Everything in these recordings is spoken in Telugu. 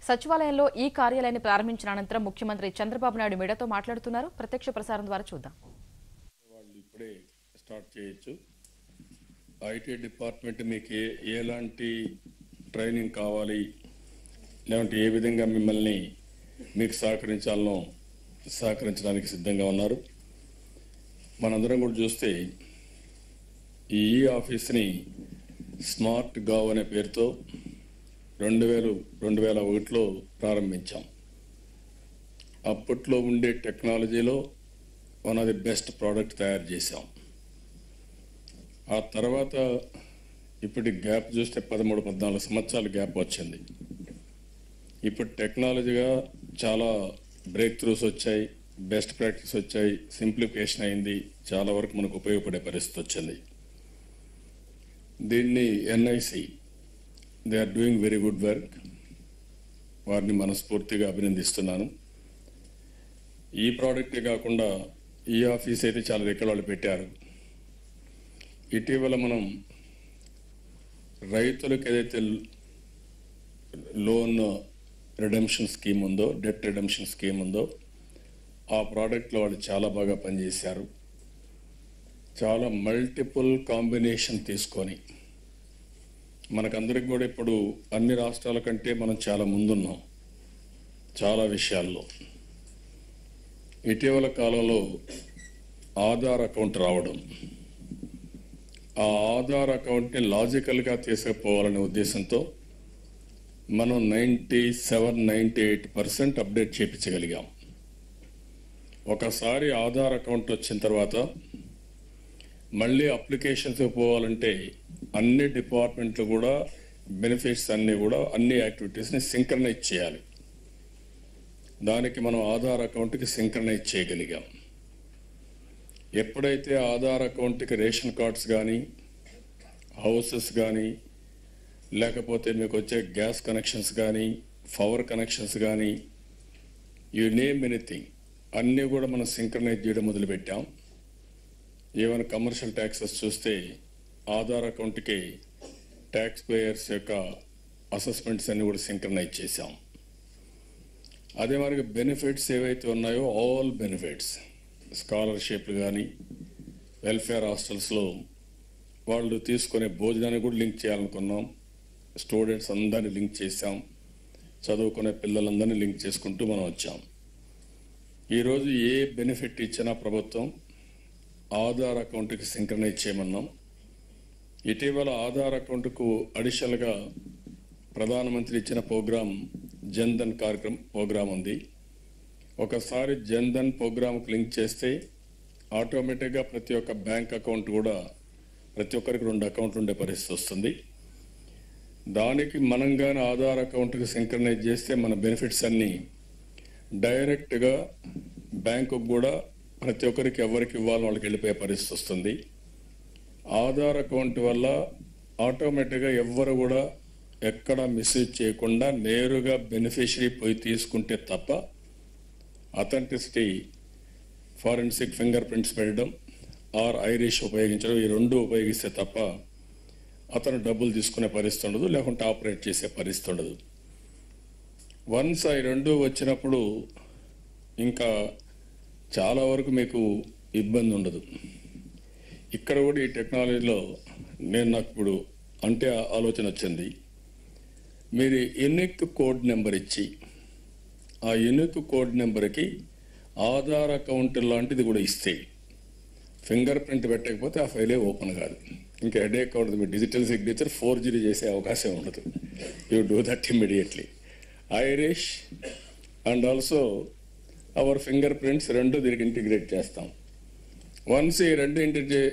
సచివాలయంలో ఈ కార్యాలయాన్ని ప్రారంభించిన అనంతరం ముఖ్యమంత్రి చంద్రబాబు నాయుడు మీడియాతో మాట్లాడుతున్నారు. ప్రత్యక్ష ప్రసారం ద్వారా చూద్దాం. వాళ్ళు ఇప్పుడే స్టార్ట్ చేయొచ్చు. ఐటీ డిపార్ట్మెంట్ మీకు ఎలాంటి ట్రైనింగ్ కావాలి, లేదంటే ఏ విధంగా మిమ్మల్ని మీకు సహకరించాలనో సహకరించడానికి సిద్ధంగా ఉన్నారు. మనందరం కూడా చూస్తే ఈ ఆఫీస్ని స్మార్ట్ గావ్ అనే పేరుతో 2001లో ప్రారంభించాం. అప్పట్లో ఉండే టెక్నాలజీలో one of the best product తయారు చేశాం. ఆ తర్వాత ఇప్పటి గ్యాప్ చూస్తే 13-14 సంవత్సరాల గ్యాప్ వచ్చింది. ఇప్పుడు టెక్నాలజీగా చాలా బ్రేక్ త్రూస్ వచ్చాయి, బెస్ట్ ప్రాక్టీస్ వచ్చాయి, సింప్లిఫికేషన్ అయింది, చాలా వరకు మనకు ఉపయోగపడే పరిస్థితి వచ్చింది. దీన్ని NIC they are doing very good work. వారిని మనస్ఫూర్తిగా అభినందిస్తున్నాను. ఈ ప్రోడక్టే కాకుండా ఈ ఆఫీస్ అయితే చాలా రికార్డులు పెట్టారు. ఇటీవల మనం రైతులకు ఏదైతే లోన్ రిడెంప్షన్ స్కీమ్ ఉందో, డెట్ రిడెంప్షన్ స్కీమ్ ఉందో, ఆ ప్రోడక్ట్లో వాళ్ళు చాలా బాగా పనిచేశారు. చాలా మల్టిపుల్ కాంబినేషన్ తీసుకొని మనకందరికి కూడా ఇప్పుడు అన్ని రాష్ట్రాల కంటే మనం చాలా ముందున్నాం చాలా విషయాల్లో. ఇటీవల కాలంలో ఆధార్ అకౌంట్ రావడం, ఆ ఆధార్ అకౌంట్ని లాజికల్గా తీసుకుపోవాలనే ఉద్దేశంతో మనం 97-98% అప్డేట్ చేయించగలిగాం. ఒకసారి ఆధార్ అకౌంట్ వచ్చిన తర్వాత మళ్ళీ అప్లికేషన్స్ పోవాలంటే అన్ని డిపార్ట్మెంట్లు కూడా బెనిఫిట్స్ అన్నీ కూడా అన్ని యాక్టివిటీస్ని సింక్రనైజ్ చేయాలి. దానికి మనం ఆధార్ అకౌంట్కి సింక్రనైజ్ చేయగలిగాం. ఎప్పుడైతే ఆధార్ అకౌంట్కి రేషన్ కార్డ్స్ కానీ, హౌసెస్ కానీ, లేకపోతే మీకు వచ్చే గ్యాస్ కనెక్షన్స్ కానీ, పవర్ కనెక్షన్స్ కానీ, యు నేమ్ ఎనీథింగ్ అన్నీ కూడా మనం సింక్రనైజ్ చేయడం మొదలుపెట్టాం. ఏమైనా కమర్షియల్ ట్యాక్సెస్ చూస్తే ఆధార్ అకౌంట్కి ట్యాక్స్ పేయర్స్ యొక్క అసెస్మెంట్స్ అన్నీ కూడా సింక్రనైజ్ చేశాం. అదే మనకి బెనిఫిట్స్ ఏవైతే ఉన్నాయో ఆల్ బెనిఫిట్స్, స్కాలర్షిప్లు కానీ, వెల్ఫేర్ హాస్టల్స్లో వాళ్ళు తీసుకునే భోజనాన్ని కూడా లింక్ చేయాలనుకున్నాం. స్టూడెంట్స్ అందరినీ లింక్ చేశాం, చదువుకునే పిల్లలందరినీ లింక్ చేసుకుంటూ మనం వచ్చాం. ఈరోజు ఏ బెనిఫిట్ ఇచ్చినా ప్రభుత్వం ఆధార్ అకౌంట్కి సింక్రనైజ్ చేయమన్నాం. ఇటీవల ఆధార్ అకౌంట్కు అడిషనల్గా ప్రధానమంత్రి ఇచ్చిన ప్రోగ్రాం జన్ధన్ కార్యక్రమం ప్రోగ్రాం ఉంది. ఒకసారి జన్ధన్ ప్రోగ్రాంకి లింక్ చేస్తే ఆటోమేటిక్గా ప్రతి ఒక్క బ్యాంక్ అకౌంట్ కూడా ప్రతి ఒక్కరికి 2 అకౌంట్లు ఉండే పరిస్థితి వస్తుంది. దానికి మనం కానీ ఆధార్ అకౌంట్కి సింక్రనైజ్ చేస్తే మన బెనిఫిట్స్ అన్నీ డైరెక్ట్గా బ్యాంకుకు కూడా ప్రతి ఒక్కరికి ఎవరికి ఇవ్వాలని వాళ్ళకి వెళ్ళిపోయే పరిస్థితి వస్తుంది. ఆధార్ అకౌంట్ వల్ల ఆటోమేటిక్గా ఎవ్వరు కూడా ఎక్కడ మిస్యూజ్ చేయకుండా నేరుగా బెనిఫిషరీ పోయి తీసుకుంటే తప్ప అథెంటిసిటీ, ఫారెన్సిక్ ఫింగర్ ప్రింట్స్ పెట్టడం ఆర్ ఐరిష్ ఉపయోగించడం, ఈ 2 ఉపయోగిస్తే తప్ప అతను డబ్బులు తీసుకునే పరిస్థితి ఉండదు, లేకుంటే ఆపరేట్ చేసే పరిస్థితి ఉండదు. వన్స్ ఈ 2 వచ్చినప్పుడు ఇంకా చాలా వరకు మీకు ఇబ్బంది ఉండదు. ఇక్కడ కూడా ఈ టెక్నాలజీలో నాకు ఇప్పుడు అంటే ఆలోచన వచ్చింది. మీరు యూనిక్ కోడ్ నెంబర్ ఇచ్చి ఆ యూనిక్ కోడ్ నెంబర్కి ఆధార్ అకౌంట్ లాంటిది కూడా ఇస్తే ఫింగర్ ప్రింట్ పెట్టకపోతే ఆ ఫైలే ఓపెన్ కాదు. ఇంకా హెడేక్ అవుతుంది. మీ డిజిటల్ సిగ్నేచర్ ఫోర్జరీ చేసే అవకాశం ఉండదు. You do that immediately. Irish and also our finger prints 2 దీనికి ఇంటిగ్రేట్ చేస్తాం. వన్స్ ఈ 2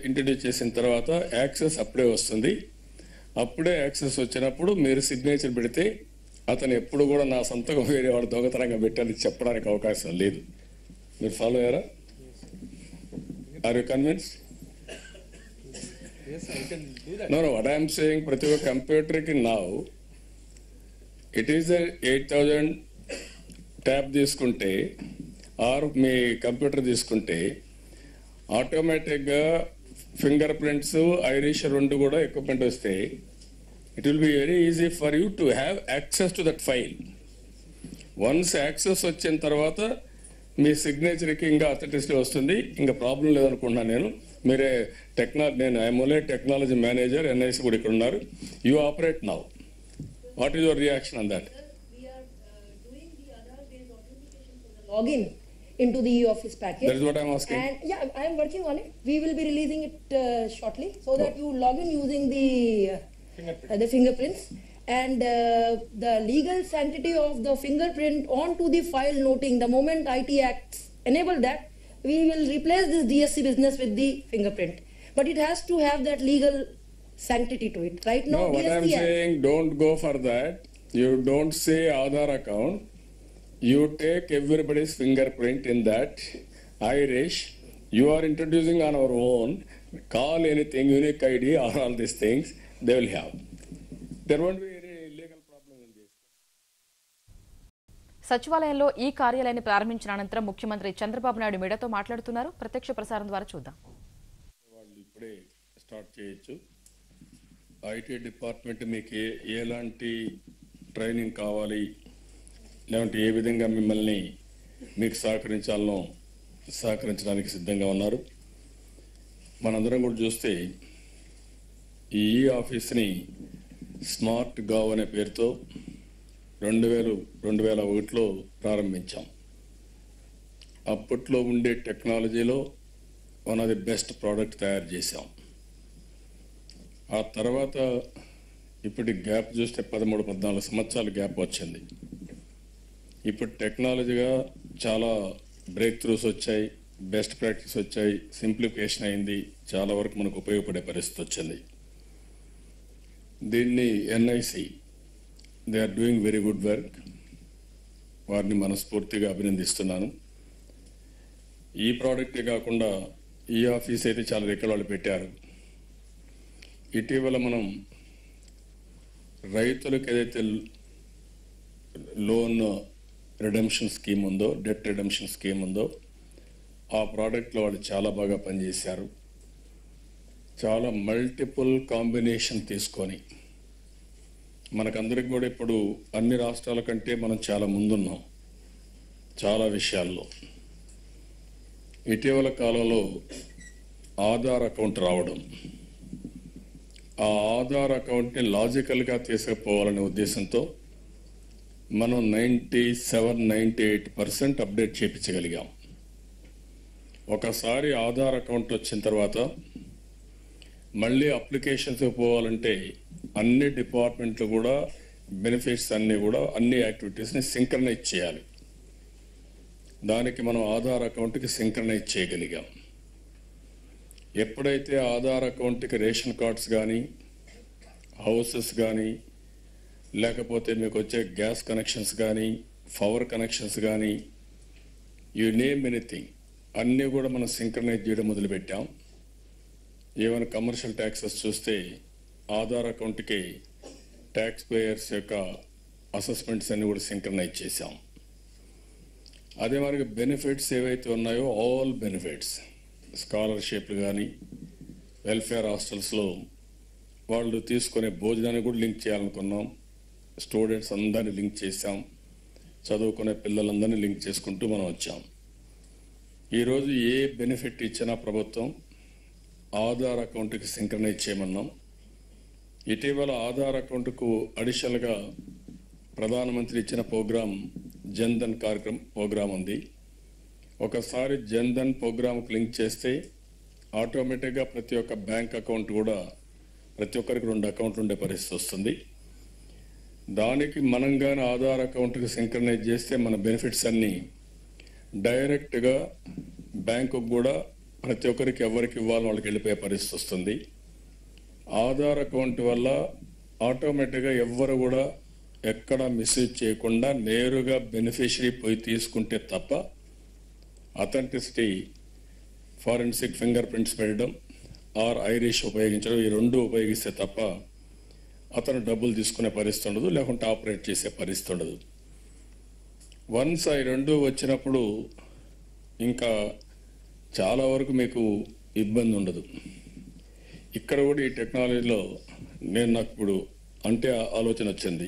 ఇంట్రడ్యూస్ చేసిన తర్వాత యాక్సెస్ అప్పుడే వస్తుంది. అప్పుడే యాక్సెస్ వచ్చినప్పుడు మీరు సిగ్నేచర్ పెడితే అతను ఎప్పుడు కూడా నా సంతకం వేరే వాడు దొంగతనంగా పెట్టాలని చెప్పడానికి అవకాశం లేదు. మీరు ఫాలో అయ్యారా? Are you convinced? No, what I am saying, ప్రతి ఒక్క కంప్యూటర్కి now it is a 8000 tab తీసుకుంటే ఆర్ మీ కంప్యూటర్ తీసుకుంటే ఆటోమేటిక్గా ఫింగర్ ప్రింట్స్, ఐరిష్ 2 కూడా ఎక్విప్మెంట్ వస్తే it will be very easy for you to have access to that file. Once access వచ్చిన తర్వాత మీ సిగ్నేచర్కి ఇంకా అథెంటిసిటీ వస్తుంది, ఇంకా ప్రాబ్లం లేదనుకుంటున్నాను నేను. మీరే నేను I'm only technology manager, NIC కూడా ఇక్కడ ఉన్నారు. You operate now. What is your reaction on that? We are doing the Aadhaar-based authentication for the login into the e-office package. That is what I'm asking. And yeah, I am working on it. We will be releasing it shortly, so that you log in using the fingerprints, and the legal sanctity of the fingerprint onto the file noting. The moment IT Acts enable that, we will replace this DSC business with the fingerprint. But it has to have that legal sanctity to it. Right now, No, what I'm DSC saying, don't go for that. You don't say Aadhaar account. You take everybody's fingerprint in that. Irish, you are introducing on our own. Call anything, unique ID or all these things, they will have. There won't be any legal problem in this. సచివాలయంలో ఈ కార్యాలయాన్ని ప్రారంభించిన అనంతరం ముఖ్యమంత్రి చంద్రబాబు నాయుడు మీడియాతో మాట్లాడుతున్నారు. ప్రత్యక్ష ప్రసారం ద్వారా చూద్దాం. వాళ్ళు ఇప్పుడే స్టార్ట్ చేయొచ్చు. ఐటీ డిపార్ట్మెంట్ మీకు ఎలాంటి ట్రైనింగ్ కావాలి, లేదంటే ఏ విధంగా మిమ్మల్ని మీకు సహకరించాలనో సహకరించడానికి సిద్ధంగా ఉన్నారు. మనందరం కూడా చూస్తే ఈ ఆఫీస్ని స్మార్ట్ గావ్ అనే పేరుతో 2001లో ప్రారంభించాం. అప్పట్లో ఉండే టెక్నాలజీలో one of the best product తయారు చేశాం. ఆ తర్వాత ఇప్పటి గ్యాప్ చూస్తే 13-14 సంవత్సరాల గ్యాప్ వచ్చింది. ఇప్పుడు టెక్నాలజీగా చాలా బ్రేక్ త్రూస్ వచ్చాయి, బెస్ట్ ప్రాక్టీస్ వచ్చాయి, సింప్లిఫికేషన్ అయింది, చాలా వరకు మనకు ఉపయోగపడే పరిస్థితి వచ్చింది. దీన్ని NIC they are doing very good work. వారిని మనస్ఫూర్తిగా అభినందిస్తున్నాను. ఈ ప్రోడక్టే కాకుండా ఈ ఆఫీస్ అయితే చాలా రికార్డులు పెట్టారు. ఇటీవల మనం రైతులకు ఏదైతే లోన్ రిడెంప్షన్ స్కీమ్ ఉందో, డెట్ రిడెంప్షన్ స్కీమ్ ఉందో, ఆ ప్రోడక్ట్లో వాళ్ళు చాలా బాగా పనిచేశారు. చాలా మల్టిపుల్ కాంబినేషన్ తీసుకొని మనకందరికి కూడా ఇప్పుడు అన్ని రాష్ట్రాల కంటే మనం చాలా ముందున్నాం చాలా విషయాల్లో. ఇటీవల కాలంలో ఆధార్ అకౌంట్ రావడం, ఆ ఆధార్ అకౌంట్ని లాజికల్గా తీసుకుపోవాలనే ఉద్దేశంతో మనం 97-98% అప్డేట్ చేయించగలిగాం. ఒకసారి ఆధార్ అకౌంట్ వచ్చిన తర్వాత మళ్ళీ అప్లికేషన్స్ పోవాలంటే అన్ని డిపార్ట్మెంట్లు కూడా బెనిఫిట్స్ అన్నీ కూడా అన్ని యాక్టివిటీస్ని సింక్రనైజ్ చేయాలి. దానికి మనం ఆధార్ అకౌంట్కి సింక్రనైజ్ చేయగలిగాం. ఎప్పుడైతే ఆధార్ అకౌంట్కి రేషన్ కార్డ్స్ కానీ, హౌసెస్ కానీ, లేకపోతే మీకు వచ్చే గ్యాస్ కనెక్షన్స్ కానీ, పవర్ కనెక్షన్స్ కానీ, యు నేమ్ ఎనీథింగ్ అన్నీ కూడా మనం సింక్రనైజ్ చేయడం మొదలుపెట్టాం. ఏమైనా కమర్షియల్ ట్యాక్సెస్ చూస్తే ఆధార్ అకౌంట్కి ట్యాక్స్ పేయర్స్ యొక్క అసెస్మెంట్స్ అన్నీ కూడా సింక్రనైజ్ చేశాం. అదే మరి బెనిఫిట్స్ ఏవైతే ఉన్నాయో ఆల్ బెనిఫిట్స్, స్కాలర్షిప్లు కానీ, వెల్ఫేర్ హాస్టల్స్లో వాళ్ళు తీసుకునే భోజనాన్ని కూడా లింక్ చేయాలనుకున్నాం. స్టూడెంట్స్ అందరినీ లింక్ చేశాం, చదువుకునే పిల్లలందరినీ లింక్ చేసుకుంటూ మనం వచ్చాం. ఈరోజు ఏ బెనిఫిట్ ఇచ్చినా ప్రభుత్వం ఆధార్ అకౌంట్కి సింక్రనైజ్ చేయమన్నాం. ఇటీవల ఆధార్ అకౌంట్కు అడిషనల్గా ప్రధానమంత్రి ఇచ్చిన ప్రోగ్రాం జన్ధన్ ప్రోగ్రాం ఉంది. ఒకసారి జన్ధన్ ప్రోగ్రాంకి లింక్ చేస్తే ఆటోమేటిక్గా ప్రతి ఒక్క బ్యాంక్ అకౌంట్ కూడా ప్రతి ఒక్కరికి 2 అకౌంట్లు ఉండే పరిస్థితి వస్తుంది. దానికి మనం కానీ ఆధార్ అకౌంట్కి సింక్రనైజ్ చేస్తే మన బెనిఫిట్స్ అన్నీ డైరెక్ట్గా బ్యాంకుకు కూడా ప్రతి ఒక్కరికి ఎవరికి ఇవ్వాలని వాళ్ళకి వెళ్ళిపోయే పరిస్థితి వస్తుంది. ఆధార్ అకౌంట్ వల్ల ఆటోమేటిక్గా ఎవ్వరు కూడా ఎక్కడ మిస్యూజ్ చేయకుండా నేరుగా బెనిఫిషరీ పోయి తీసుకుంటే తప్ప అథెంటిసిటీ, ఫారెన్సిక్ ఫింగర్ ప్రింట్స్ పెట్టడం ఆర్ ఐరిష్ ఉపయోగించడం, ఈ 2 ఉపయోగిస్తే తప్ప అతను డబ్బులు తీసుకునే పరిస్థితి ఉండదు, లేకుంటే ఆపరేట్ చేసే పరిస్థితి ఉండదు. వన్స్ ఈ 2 వచ్చినప్పుడు ఇంకా చాలా వరకు మీకు ఇబ్బంది ఉండదు. ఇక్కడ కూడా ఈ టెక్నాలజీలో నాకు ఇప్పుడు ఆలోచన వచ్చింది.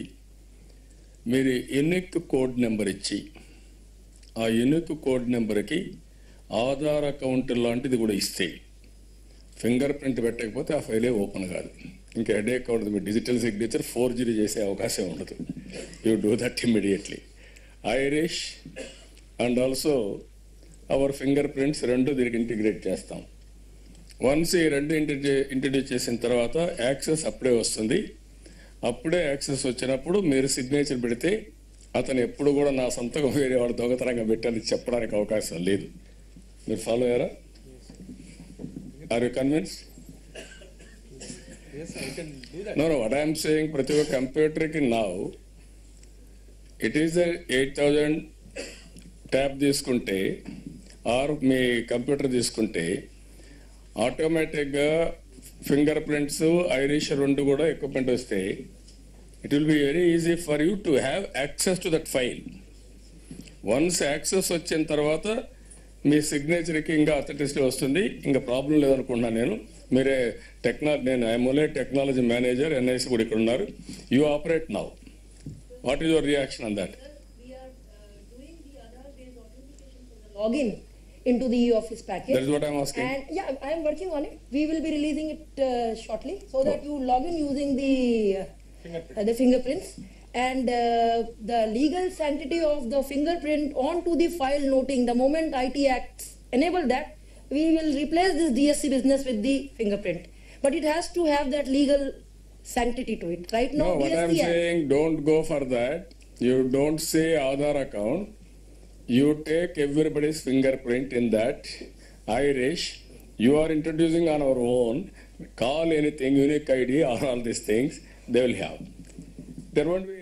మీరు యూనిక్ కోడ్ నెంబర్ ఇచ్చి ఆ యూనిక్ కోడ్ నెంబర్కి ఆధార్ అకౌంట్ లాంటిది కూడా ఇస్తే ఫింగర్ ప్రింట్ పెట్టకపోతే ఆ ఫైలే ఓపెన్ కాదు. ఇంకా హెడేక్ అవుతుంది. మీ డిజిటల్ సిగ్నేచర్ ఫోర్జరీ చేసే అవకాశం ఉండదు. You do that immediately. Irish and also our finger prints రెండు దీనికి ఇంటిగ్రేట్ చేస్తాం. వన్స్ ఈ రెండు ఇంట్రడ్యూస్ చేసిన తర్వాత యాక్సెస్ అప్పుడే వస్తుంది. అప్పుడే యాక్సెస్ వచ్చినప్పుడు మీరు సిగ్నేచర్ పెడితే అతను ఎప్పుడు కూడా నా సంతకం వేరే వాడు దొంగతనంగా పెట్టాలని చెప్పడానికి అవకాశం లేదు. మీరు ఫాలో అయ్యారా? Are you convinced? No, what I am saying, ప్రతి ఒక్క కంప్యూటర్కి now it is a 8,000 tab తీసుకుంటే ఆర్ మీ కంప్యూటర్ తీసుకుంటే ఆటోమేటిక్గా ఫింగర్ ప్రింట్స్ ఐరిష్ రెండు కూడా ఎక్విప్మెంట్ వస్తే it will be very easy for you to have access to that file. Once access వచ్చిన తర్వాత మీ సిగ్నేచర్కి ఇంకా అథెంటిసిటీ వస్తుంది. ఇంకా ప్రాబ్లం లేదనుకుంటున్నాను నేను. మీరే నేను ఐఎమ్ఓలే టెక్నాలజీ మేనేజర్, ఎన్ఐసి కూడా ఇక్కడ ఉన్నారు. You operate now. What is your reaction on that? We are doing the Aadhaar-based authentication for the login into the e-office package. That is what I am asking. And yeah, I am working on it. We will be releasing it shortly, so that you log in using the fingerprints, and the legal sanctity of the fingerprint onto the file noting. The moment IT Acts enable that, we will replace this DSC business with the fingerprint. But it has to have that legal sanctity to it. Right now, No, what I am DSC saying, don't go for that. You don't say Aadhaar account. You take everybody's fingerprint in that Irish. You are introducing on our own. Call anything unique ID or all these things. They will have. There won't be